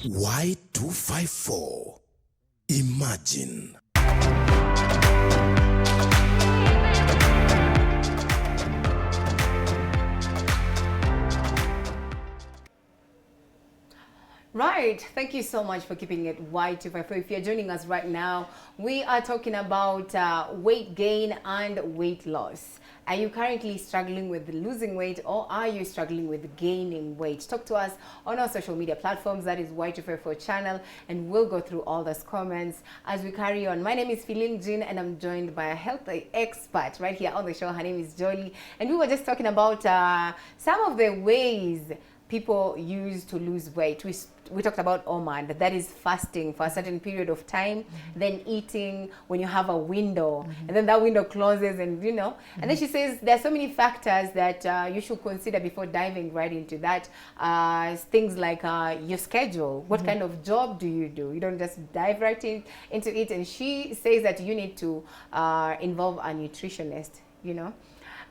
Y254. Imagine. Right, thank you so much for keeping it Y254. If you're joining us right now, we are talking about weight gain and weight loss. Are you currently struggling with losing weight, or are you struggling with gaining weight? Talk to us on our social media platforms, that is Y254 channel, and we'll go through all those comments as we carry on. My name is Feeling Jean, and I'm joined by a health expert right here on the show. Her name is Jolie, and we were just talking about some of the ways people use to lose weight. We talked about OMAD, that is fasting for a certain period of time, then eating when you have a window, and then that window closes, and and then she says there are so many factors that you should consider before diving right into that. Things like your schedule, what kind of job do? You don't just dive right into it. And she says that you need to involve a nutritionist,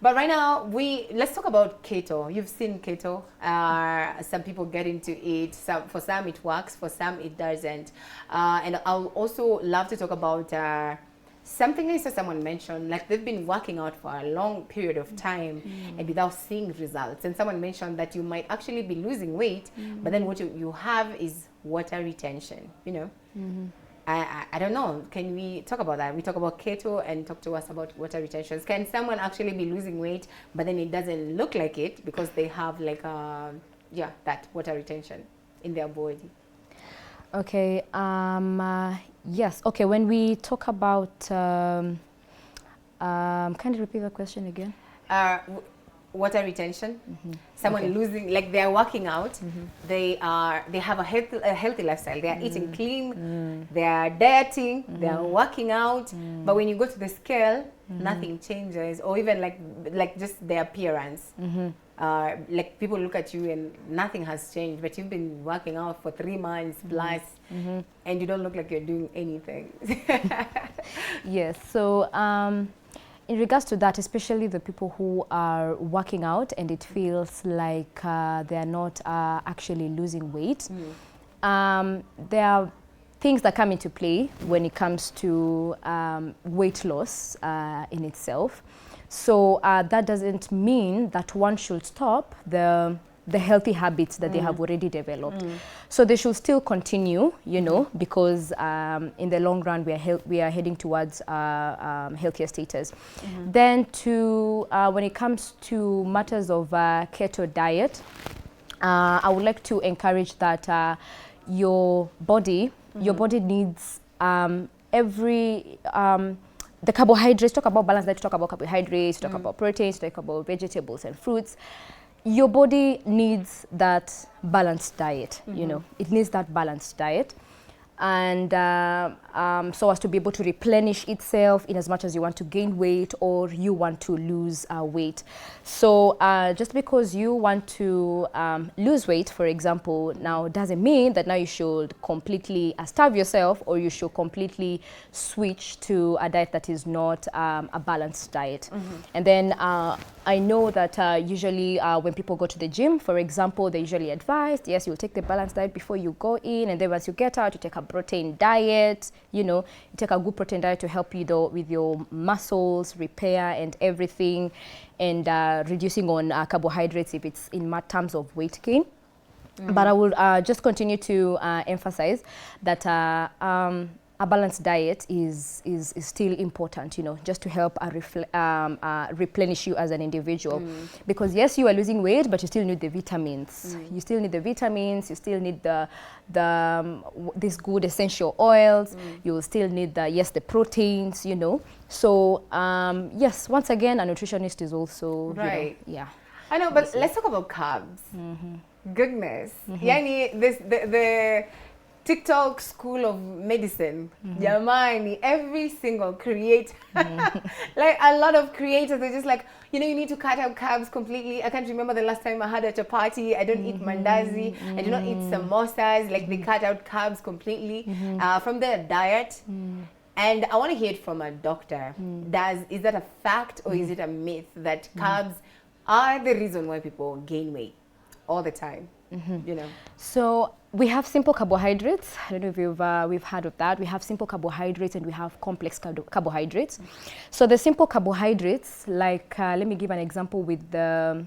But right now, let's talk about keto. You've seen keto. Some people get into it. For some it works, for some it doesn't. And I'll also love to talk about something I saw someone mention, like they've been working out for a long period of time and without seeing results. And someone mentioned that you might actually be losing weight, but then what you have is water retention, I don't know. Can we talk about that? We talk about keto and talk to us about water retentions. Can someone actually be losing weight, but then it doesn't look like it because they have like that water retention in their body? Okay. Yes. Okay. When we talk about, can you repeat the question again? Water retention. Someone losing, like they're working out, they have a healthy lifestyle, they are eating clean, they are dieting, they are working out, but when you go to the scale, nothing changes, or even like just their appearance. Like people look at you and nothing has changed, but you've been working out for 3 months plus, and you don't look like you're doing anything. Yes. So in regards to that, especially the people who are working out and it feels like they are not actually losing weight, there are things that come into play when it comes to weight loss in itself. So that doesn't mean that one should stop the healthy habits that they have already developed. So they should still continue, because in the long run we are heading towards healthier status. Then when it comes to matters of keto diet, I would like to encourage that your body needs the carbohydrates. Talk about balance diet, talk about carbohydrates, talk about proteins, talk about vegetables and fruits. Your body needs that balanced diet, it needs that balanced diet. And so as to be able to replenish itself in as much as you want to gain weight or you want to lose weight. So just because you want to lose weight, for example, now doesn't mean that now you should completely starve yourself or you should completely switch to a diet that is not a balanced diet. And then I know that usually when people go to the gym, for example, they usually advise, yes, you'll take the balanced diet before you go in, and then once you get out, you take a protein diet, you take a good protein diet to help you with your muscles, repair and everything, and reducing on carbohydrates if it's in terms of weight gain. But I will just continue to emphasize that a balanced diet is still important, just to help replenish you as an individual. Because yes, you are losing weight, but you still need the vitamins. You still need the vitamins. You still need these good essential oils. You will still need the proteins. So yes, once again, a nutritionist is also right. Yeah. I know, but let's talk about carbs. Goodness, yani the TikTok school of medicine, Jamani, every single creator, like a lot of creators, they're just like, you need to cut out carbs completely. I can't remember the last time I had a chapati. I don't eat mandazi. I do not eat samosas. Like they cut out carbs completely from their diet. And I want to hear it from a doctor. Is that a fact or is it a myth that carbs are the reason why people gain weight all the time? you know? So we have simple carbohydrates. I don't know if we've heard of that. We have simple carbohydrates and we have complex carbohydrates. So the simple carbohydrates, like let me give an example with the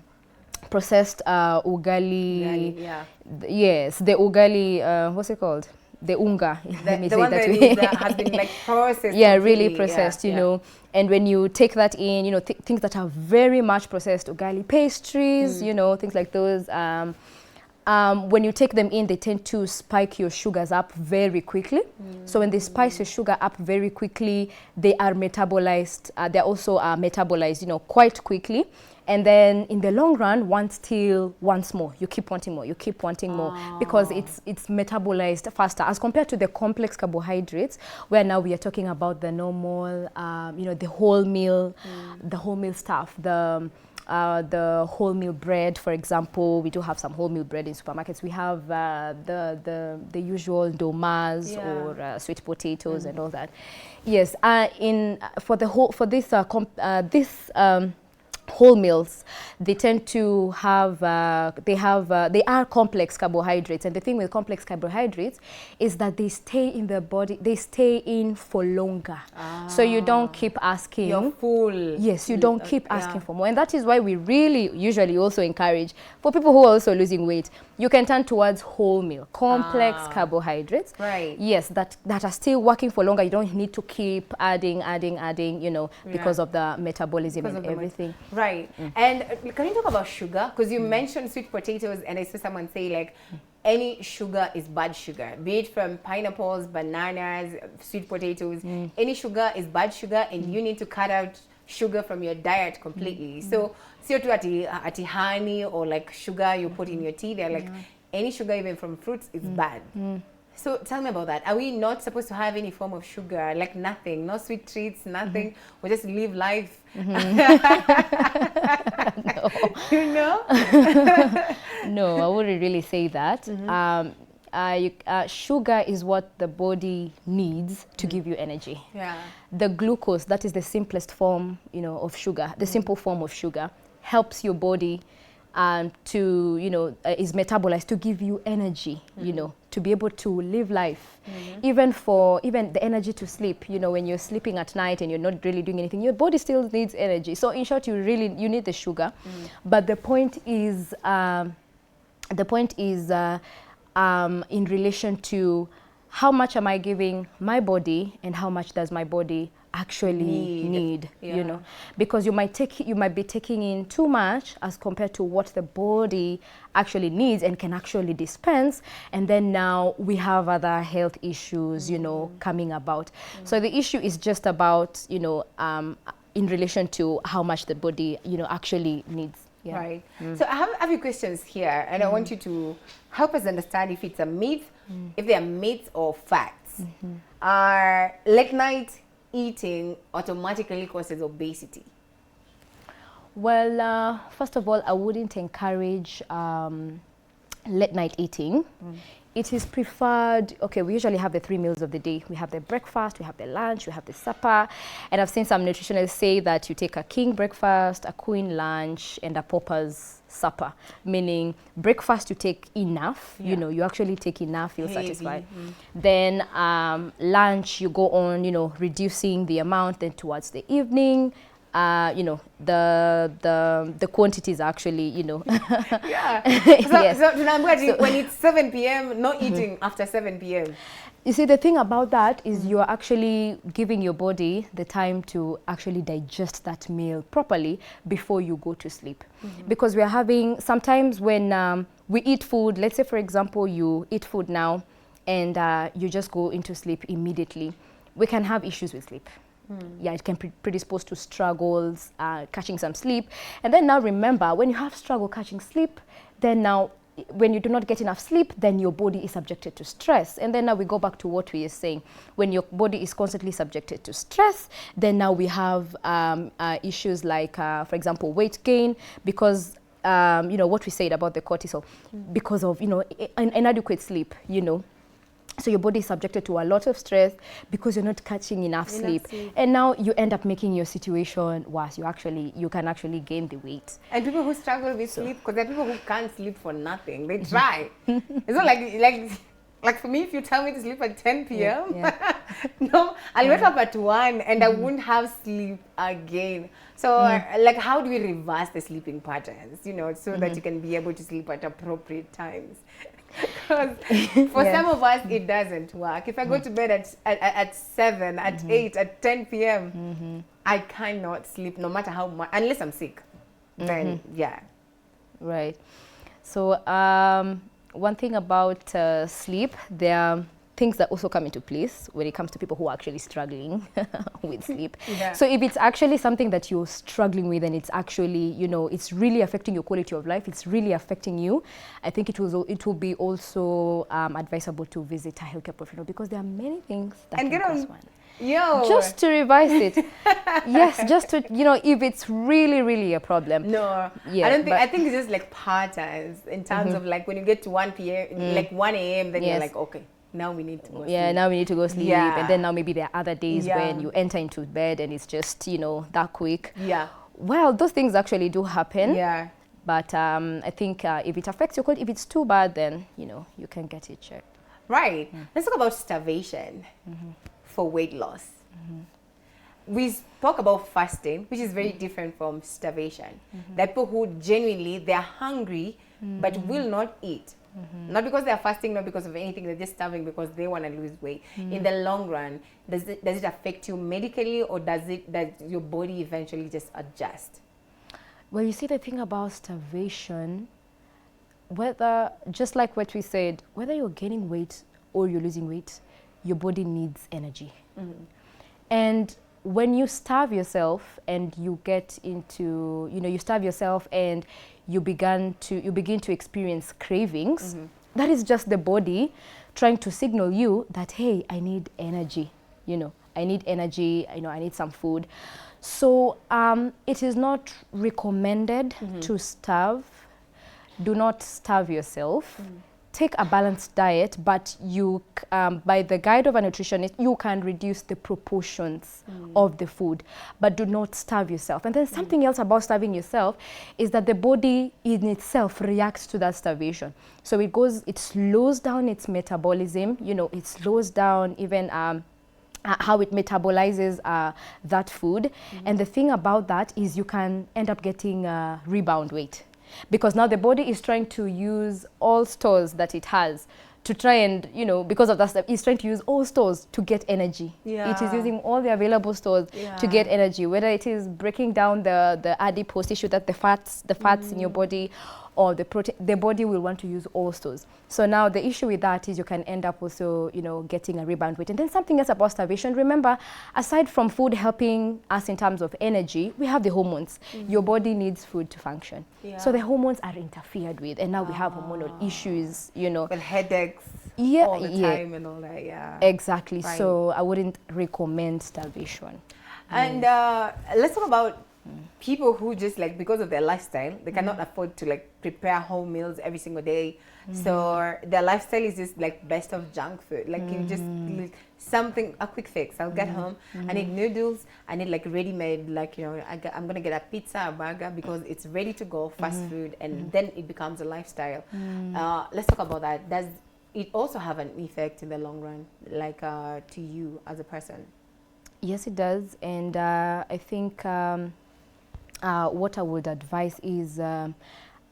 processed ugali. Yeah. Yes, the ugali. What's it called? The unga. Let me The say one that that way. has been like processed. Yeah, really completely. processed, Yeah, you yeah. know. And when you take that in, you know, things that are very much processed, ugali pastries, you know, things like those. When you take them in, they tend to spike your sugars up very quickly. So when they spike your sugar up very quickly, they are metabolized. They're also metabolized, you know, quite quickly. And then in the long run, one still wants more. You keep wanting more. You keep wanting more because it's metabolized faster as compared to the complex carbohydrates, where now we are talking about the normal, you know, the whole meal stuff. The wholemeal bread, for example, we do have some wholemeal bread in supermarkets. We have the usual domas or sweet potatoes and all that. Yes, whole meals, they tend to have they are complex carbohydrates, and the thing with complex carbohydrates is that they stay in the body, they stay in for longer. So you don't keep asking. You're full. Yes, you don't keep asking for more, and that is why we really usually also encourage for people who are also losing weight, you can turn towards wholemeal complex carbohydrates. Right. Yes, that are still working for longer. You don't need to keep adding, you know, because of the metabolism and everything. Right. And can you talk about sugar? Because you mentioned sweet potatoes, and I saw someone say like any sugar is bad sugar, be it from pineapples, bananas, sweet potatoes. Any sugar is bad sugar, and you need to cut out sugar from your diet completely. So CO2 ati honey or like sugar you put in your tea, they're like any sugar even from fruits is bad. So tell me about that. Are we not supposed to have any form of sugar? Like nothing, no sweet treats, nothing. We just live life. No. You know? No, I wouldn't really say that. Sugar is what the body needs to give you energy. Yeah. The glucose, that is the simplest form, you know, of sugar, the simple form of sugar, helps your body to, you know, is metabolized to give you energy, you know, to be able to live life. Even the energy to sleep, you know, when you're sleeping at night and you're not really doing anything, your body still needs energy. So in short, you need the sugar. But the point is in relation to how much am I giving my body and how much does my body actually need, you know, because you might be taking in too much as compared to what the body actually needs and can actually dispense, and then now we have other health issues, you know, coming about. So the issue is just about, you know, in relation to how much the body, you know, actually needs. Yeah. Right. So I have a few questions here, and I want you to help us understand if it's a myth, if they are myths or facts. Are late night eating automatically causes obesity? Well, first of all, I wouldn't encourage late night eating. It is preferred, okay, we usually have the 3 meals of the day. We have the breakfast, we have the lunch, we have the supper. And I've seen some nutritionists say that you take a king breakfast, a queen lunch, and a pauper's supper. Meaning breakfast you take enough, you know, you actually take enough, feel satisfied. Then lunch you go on, you know, reducing the amount. Then towards the evening, you know, the quantities actually, you know. So when it's 7 p.m., not eating after 7 p.m. You see, the thing about that is you are actually giving your body the time to actually digest that meal properly before you go to sleep. Because we are having, sometimes when we eat food, let's say for example, you eat food now and you just go into sleep immediately, we can have issues with sleep. Yeah, it can predispose to struggles, catching some sleep. And then now remember, when you have struggle catching sleep, then now when you do not get enough sleep, then your body is subjected to stress. And then now we go back to what we are saying. When your body is constantly subjected to stress, then now we have issues like, for example, weight gain, because you know, what we said about the cortisol, because of, you know, inadequate sleep, you know. So your body is subjected to a lot of stress because you're not catching enough sleep. And now you end up making your situation worse. You can actually gain the weight. And people who struggle with sleep, because there are people who can't sleep for nothing. They try. It's not like for me, if you tell me to sleep at 10 p.m., no, I'll wake up at 1 and I won't have sleep again. So like, how do we reverse the sleeping patterns, you know, so that you can be able to sleep at appropriate times? Because for some of us, it doesn't work. If I go to bed at 7, at 8, at 10 p.m., I cannot sleep no matter how much, unless I'm sick. Then, yeah. Right. So one thing about sleep, there are things that also come into place when it comes to people who are actually struggling with sleep. So if it's actually something that you're struggling with and it's actually, you know, it's really affecting your quality of life, it's really affecting you, I think it will be also advisable to visit a healthcare professional, because there are many things that can cause one. Just to revise it. Yes, just to, you know, if it's really, really a problem. No, I don't think, I think it's just like patterns in terms of like when you get to 1 p.m., like 1 a.m., then you're like, okay, now we need to go sleep. Now we need to go sleep. And then now maybe there are other days when you enter into bed and it's just, you know, that quick. Well, those things actually do happen. But I think if it affects your quality, if it's too bad, then, you know, you can get it checked. Right. Let's talk about starvation for weight loss. We spoke about fasting, which is very different from starvation. There are people who genuinely, they're hungry, but will not eat. Not because they're fasting, not because of anything, they're just starving because they want to lose weight. In the long run, does it affect you medically, or does your body eventually just adjust? Well, you see, the thing about starvation, whether, just like what we said, whether you're gaining weight or you're losing weight, your body needs energy. And when you starve yourself and you get into, you know, you starve yourself and you begin to experience cravings, that is just the body trying to signal you that, hey, I need energy, you know, I need energy, you know, I need some food. So it is not recommended to starve. Do not starve yourself. Take a balanced diet, but you, by the guide of a nutritionist, you can reduce the proportions of the food, but do not starve yourself. And then something else about starving yourself is that the body in itself reacts to that starvation. So it slows down its metabolism, you know, it slows down even how it metabolizes that food. And the thing about that is you can end up getting rebound weight. Because now the body is trying to use all stores that it has to try and, you know, because of that stuff, it's trying to use all stores to get energy. It is using all the available stores to get energy, whether it is breaking down the adipose tissue, that the fats in your body, or the protein, the body will want to use all stores. So now the issue with that is you can end up also, you know, getting a rebound weight. And then something else about starvation, remember, aside from food helping us in terms of energy, we have the hormones. Your body needs food to function. So the hormones are interfered with, and now we have hormonal issues, you know. With headaches all the time and all that, Exactly. So I wouldn't recommend starvation. And let's talk about people who just, like, because of their lifestyle, they cannot afford to like prepare home meals every single day. So their lifestyle is just like best of junk food. Like you just like something, a quick fix. I'll get home, I need noodles, I need like ready-made, like, you know, I'm gonna get a pizza, a burger, because it's ready to go, fast food, and then it becomes a lifestyle. Let's talk about that. Does it also have an effect in the long run, like to you as a person? Yes, it does. And I think what I would advise is,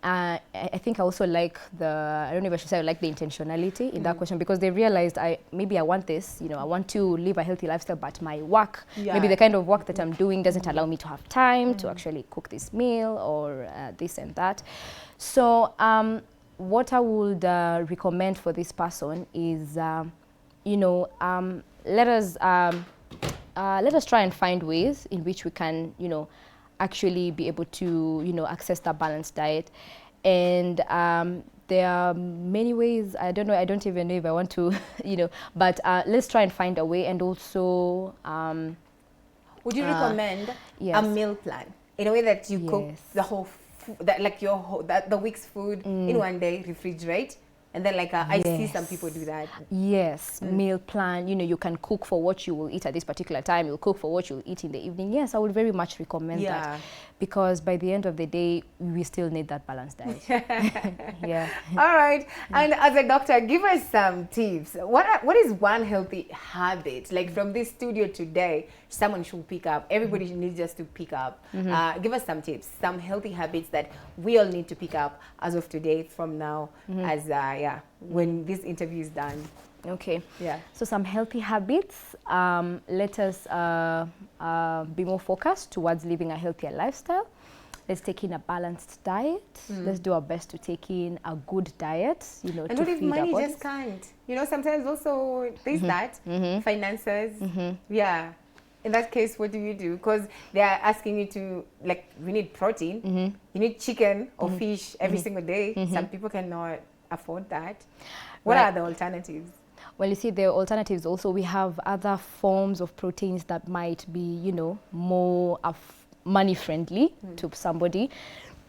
I think I also like I don't know if I should say I like the intentionality in that question, because they realized maybe I want this, you know, I want to live a healthy lifestyle, but my work, maybe the kind of work that I'm doing doesn't allow me to have time to actually cook this meal or this and that. So what I would recommend for this person is, you know, let us try and find ways in which we can, you know, actually be able to, you know, access that balanced diet. And there are many ways. I don't even know if I want to, you know, but let's try and find a way. And also, would you recommend a meal plan in a way that you cook the whole, like the week's food in one day, refrigerate, And then like I see some people do that. Yes, meal plan. You know, you can cook for what you will eat at this particular time. You'll cook for what you'll eat in the evening. Yes, I would very much recommend that, because by the end of the day, we still need that balanced diet. Yeah. All right. And as a doctor, give us some tips. What is one healthy habit, like from this studio today, someone should pick up? Everybody needs just to pick up. Give us some tips, some healthy habits that we all need to pick up as of today, from now, as when this interview is done. Okay. Yeah. So some healthy habits. Let us be more focused towards living a healthier lifestyle. Let's take in a balanced diet. Let's do our best to take in a good diet, you know, And to what if feed our money bodies. just can't? You know, sometimes also there's that, finances. Yeah. In that case, what do you do? Because they are asking you to, like, we need protein. You need chicken or fish every single day. Some people cannot afford that. What Right. are the alternatives? Well, you see, the alternatives also, we have other forms of proteins that might be, you know, more money friendly to somebody.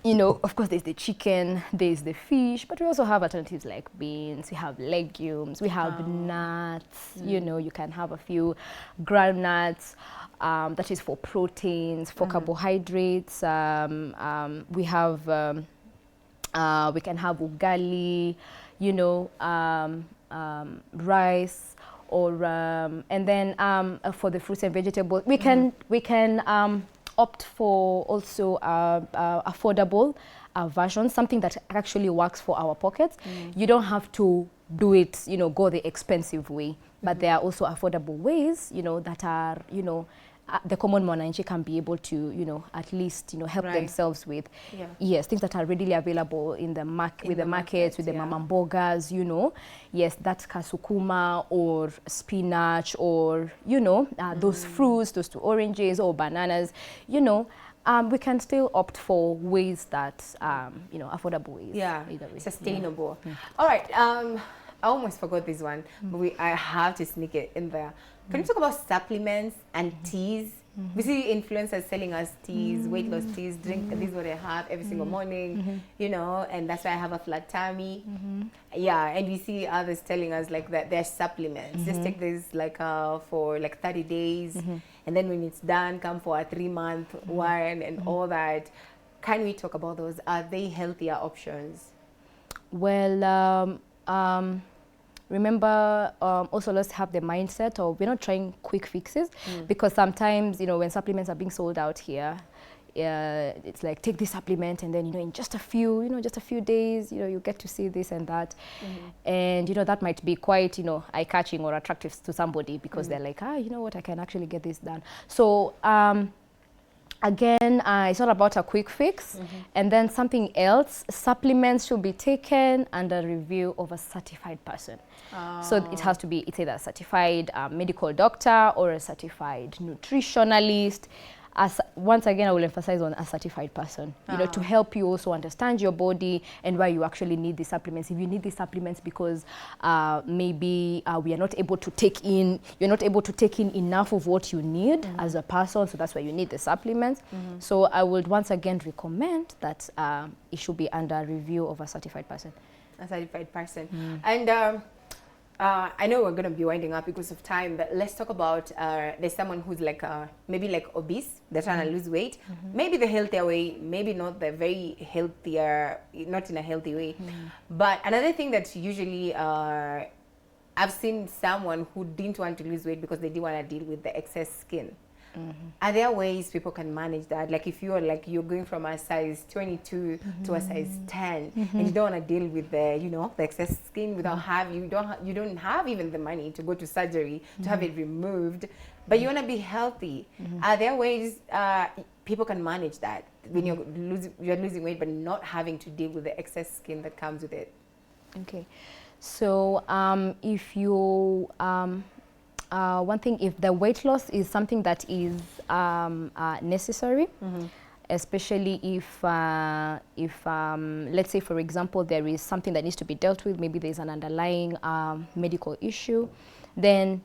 You know, of course, there's the chicken, there's the fish, but we also have alternatives like beans, we have legumes, we have nuts. You know, you can have a few groundnuts. That is for proteins, for carbohydrates. We have, we can have ugali, you know, rice, or and then for the fruits and vegetables, we can opt for also affordable versions, something that actually works for our pockets. You don't have to do it, you know, go the expensive way, but there are also affordable ways, you know, that are, you know, the common mwananchi can be able to, you know, at least, you know, help themselves with. Yes, things that are readily available in the with the markets, with the mama mbogas, you know. Yes, that's kasukuma or spinach, or, you know, those fruits, those two oranges or bananas, you know. We can still opt for ways that, you know, affordable ways. Either way. Sustainable. All right. I almost forgot this one, but I have to sneak it in there. Can you talk about supplements and teas? We see influencers selling us teas, weight loss teas. Drink this is what I have every single morning, you know, and that's why I have a flat tummy. Yeah, and we see others telling us like that they're supplements. Just take this like for like 30 days, and then when it's done, come for a 3-month one and all that. Can we talk about those? Are they healthier options? Well, remember, also let's have the mindset of we're not trying quick fixes, because sometimes, you know, when supplements are being sold out here, it's like, take this supplement and then, you know, in just a few days, you know, you get to see this and that. And, you know, that might be quite, you know, eye-catching or attractive to somebody, because they're like, you know what, I can actually get this done. So, again, it's not about a quick fix. And then something else, supplements should be taken under review of a certified person. So it has to be, it's either a certified medical doctor or a certified nutritionalist. Once again, I will emphasize on a certified person, you know, to help you also understand your body and why you actually need these supplements. If you need these supplements because maybe we are not able to take in, you're not able to take in enough of what you need as a person, so that's why you need the supplements. So I would once again recommend that it should be under review of a certified person. A certified person. And I know we're going to be winding up because of time, but let's talk about there's someone who's like maybe like obese, they're trying to lose weight, maybe the healthier way, maybe not the very healthier, not in a healthy way. But another thing that usually I've seen someone who didn't want to lose weight because they didn't want to deal with the excess skin. Are there ways people can manage that? Like if you're like, you're going from a size 22 to a size 10 and you don't want to deal with the, you know, the excess skin without you don't have even the money to go to surgery to have it removed, but you want to be healthy. Are there ways people can manage that when you're losing weight but not having to deal with the excess skin that comes with it? Okay. So if you one thing, if the weight loss is something that is necessary, especially if let's say, for example, there is something that needs to be dealt with, maybe there's an underlying medical issue, then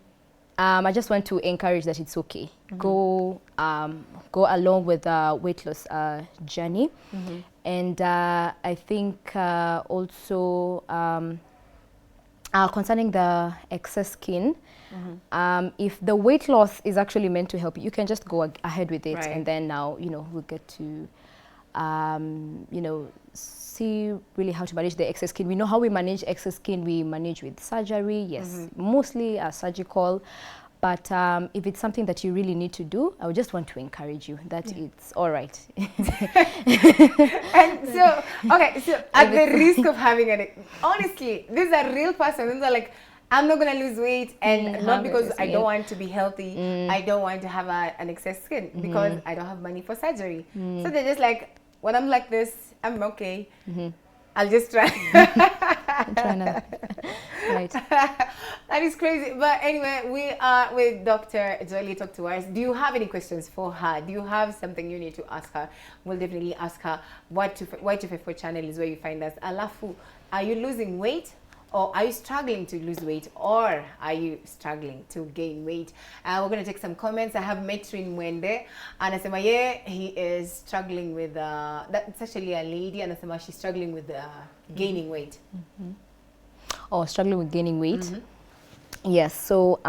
I just want to encourage that it's okay. Go along with the weight loss journey. And I think also Concerning the excess skin, if the weight loss is actually meant to help you, you can just go ahead with it, Right. and then now, you know, we'll get to, you know, see really how to manage the excess skin. We know how we manage excess skin. We manage with surgery, yes, mostly surgical. But if it's something that you really need to do, I would just want to encourage you that it's all right. And so, okay, so at the risk of having honestly, these are real persons. These are like, I'm not going to lose weight, and not because I don't want to be healthy. I don't want to have an excess skin because I don't have money for surgery. So they're just like, when I'm like this, I'm okay. I'll just try. Try another. Right. That is crazy. But anyway, we are with Dr. Jolie Talk to Us. Do you have any questions for her? Do you have something you need to ask her? We'll definitely ask her. Y254 channel is where you find us. Alafu, are you losing weight? Or are you struggling to lose weight? Or are you struggling to gain weight? We're going to take some comments. I have Metrin Mwende. Anasema he is struggling with, that's actually a lady. Anasema she's struggling with gaining weight. Oh, struggling with gaining weight? Yes, so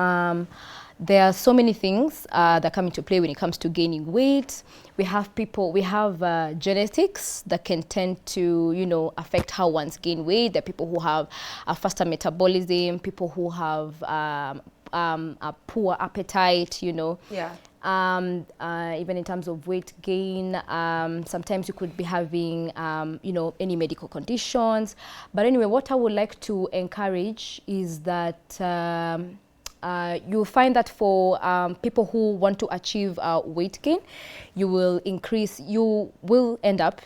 there are so many things that come into play when it comes to gaining weight. We have genetics that can tend to, you know, affect how one's gain weight. There are people who have a faster metabolism, people who have a poor appetite, you know. Yeah. Even in terms of weight gain, sometimes you could be having, you know, any medical conditions. But anyway, what I would like to encourage is that you'll find that for people who want to achieve weight gain, you will end up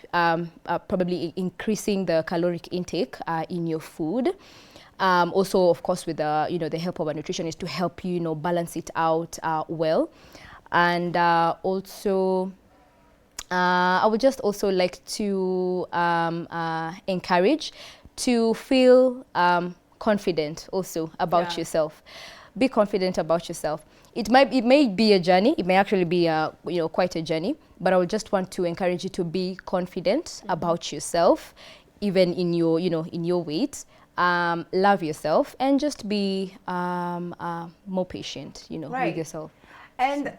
probably increasing the caloric intake in your food. Also, of course, with the, you know, the help of a nutritionist to help you, you know, balance it out well. And also, I would just also like to encourage to feel confident also about yourself. Be confident about yourself. It may be a journey. It may actually be you know, quite a journey. But I would just want to encourage you to be confident about yourself, even in your, you know, in your weight. Love yourself and just be more patient, you know, with yourself. And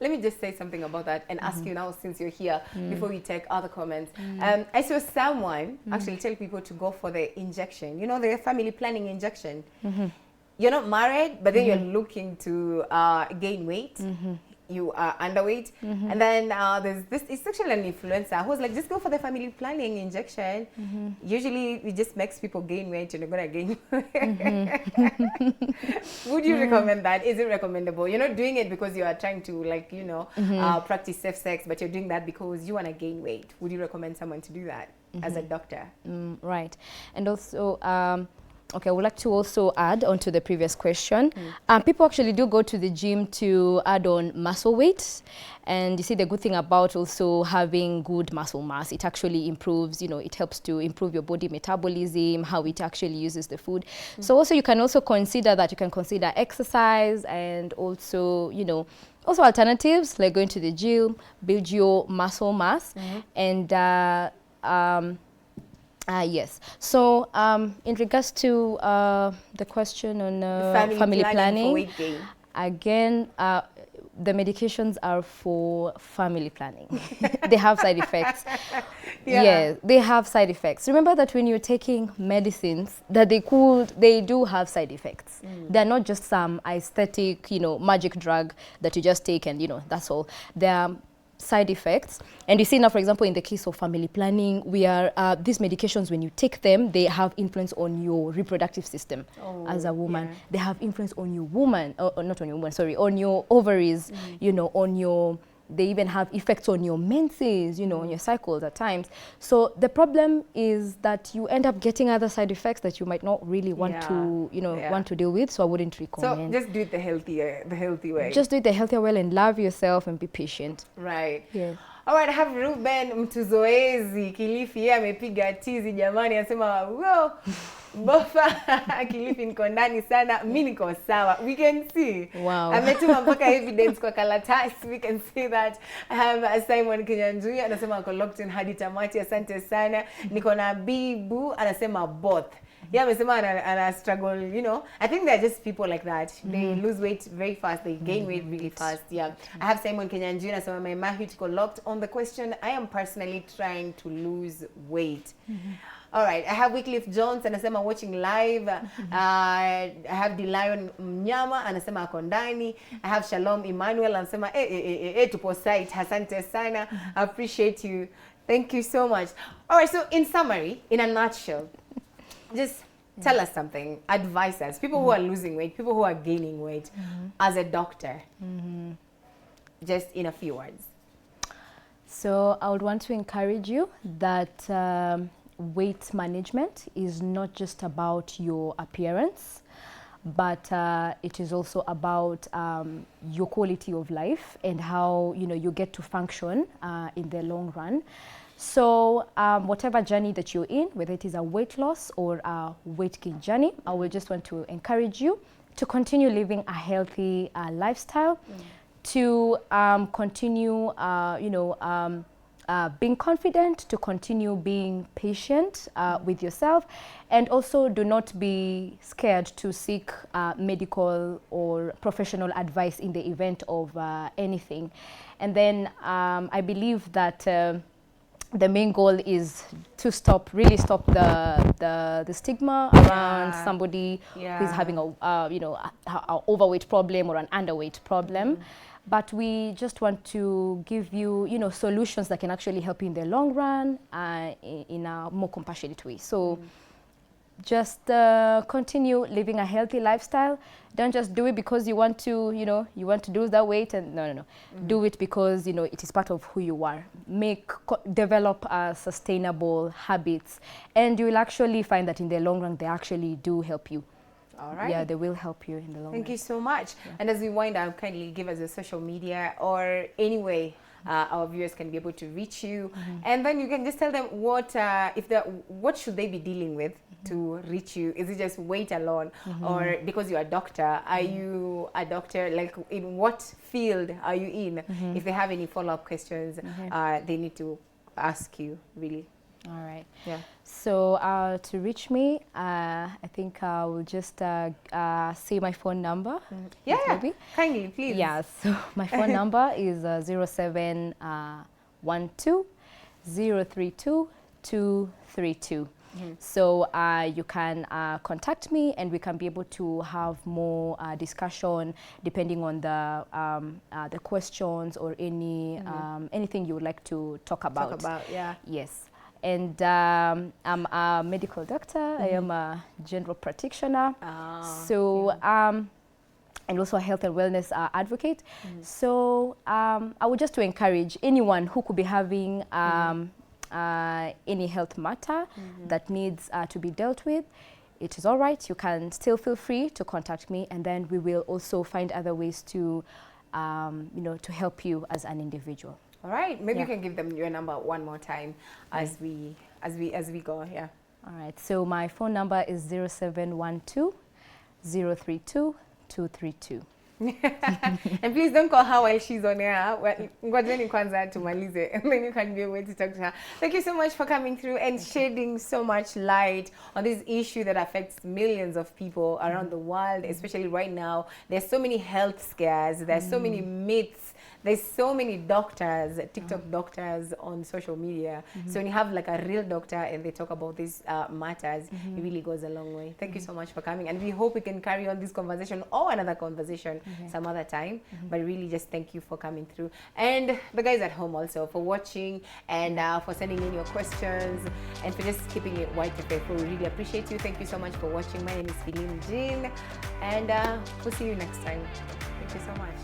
let me just say something about that and ask you now, since you're here, before we take other comments. I saw someone actually tell people to go for the injection, you know, the family planning injection. You're not married, but then you're looking to gain weight. You are underweight. And then there's this, it's actually an influencer who's like, just go for the family planning injection. Usually it just makes people gain weight and you're going to gain weight. Would you recommend that? Is it recommendable? You're not doing it because you are trying to, like, you know, practice safe sex, but you're doing that because you want to gain weight. Would you recommend someone to do that as a doctor? Right. And also, okay, I would like to also add on to the previous question. People actually do go to the gym to add on muscle weight. And you see, the good thing about also having good muscle mass, it actually improves, you know, it helps to improve your body metabolism, how it actually uses the food. So also you can also consider that. You can consider exercise and also, you know, also alternatives like going to the gym, build your muscle mass. And yes. So in regards to the question on family planning for weight gain. Again, the medications are for family planning. They have side effects. Yeah, they have side effects. Remember that when you're taking medicines, that they do have side effects. They're not just some aesthetic, you know, magic drug that you just take and, you know, that's all. They're side effects. And you see now, for example, in the case of family planning, we are these medications, when you take them, they have influence on your reproductive system as a woman. They have influence on your woman, or not on your woman, sorry, on your ovaries, you know, on your, they even have effects on your menses, you know, on your cycles at times. So the problem is that you end up getting other side effects that you might not really want to, you know, want to deal with. So I wouldn't recommend. So just do it the healthy way. Just do it the healthier way and love yourself and be patient. Right. Yeah. All right, I have Ruben Mtuzoezi Kilifi. Yeye amepiga tizi jamani, anasema wow. Bofa Kilifi niko ndani sana, mimi niko sawa. We can see. Wow. Ametuma mpaka evidence kwa karatasi. We can see that. I have Simon Kinyanjui anasema ako locked in hadi tamati. Asante sana. Niko na Bibu anasema both. Yeah, amesema ana struggle, you know. I think they're just people like that. They lose weight very fast. They gain weight really fast. Yeah. I have Simon Kinyanjui anasema my mahit ko locked on the question. I am personally trying to lose weight. All right, I have Wycliffe Jones anasema watching live. I have Delion Mnyama anasema ako ndani. I have Shalom Emmanuel anasema tupo site. Asante sana. I appreciate you. Thank you so much. All right, so in summary, in a nutshell, just tell us something, advise us, people who are losing weight, people who are gaining weight, as a doctor, just in a few words. So I would want to encourage you that weight management is not just about your appearance, but it is also about your quality of life and how you get to function in the long run. So whatever journey that you're in, whether it is a weight loss or a weight gain journey, I will just want to encourage you to continue living a healthy lifestyle, to continue being confident, to continue being patient with yourself, and also do not be scared to seek medical or professional advice in the event of anything. And then I believe that the main goal is to really stop the stigma around somebody who's having a overweight problem or an underweight problem. But we just want to give you, solutions that can actually help you in the long run in a more compassionate way. So just continue living a healthy lifestyle. Don't just do it because you want to, you want to lose that weight. And no. Do it because, it is part of who you are. Develop sustainable habits. And you will actually find that in the long run, they actually do help you. All right. Yeah, they will help you in the long run. Thank you so much. Yeah. And as we wind up, kindly give us a social media or any way our viewers can be able to reach you. And then you can just tell them what should they be dealing with to reach you. Is it just weight alone? Or because you're a doctor, are you a doctor? Like, in what field are you in? If they have any follow-up questions, they need to ask you, really. All right. Yeah. So to reach me, I think I will just say my phone number. Yeah, maybe. Kindly, please. Yeah, so my phone number is 0712 032 232. So you can contact me and we can be able to have more discussion depending on the questions or anything you would like to talk about. Yeah. Yes. And I'm a medical doctor. I am a general practitioner. So and also a health and wellness advocate. So I would just to encourage anyone who could be having any health matter that needs to be dealt with. It is all right. You can still feel free to contact me, and then we will also find other ways to, to help you as an individual. All right. Maybe you can give them your number one more time as we go. Yeah. All right. So my phone number is 0712 032 232. And please don't call her while she's on air. Ngojeni kwanza tumalize, and then you can be able to talk to her. Thank you so much for coming through and shedding so much light on this issue that affects millions of people around the world, especially right now. There's so many health scares. There's so many myths. There's so many doctors, TikTok doctors on social media. So when you have like a real doctor and they talk about these matters, it really goes a long way. Thank you so much for coming. And we hope we can carry on this conversation or another conversation some other time. But really just thank you for coming through. And the guys at home also for watching and for sending in your questions and for just keeping it Y254. We really appreciate you. Thank you so much for watching. My name is Feline Jean. And we'll see you next time. Thank you so much.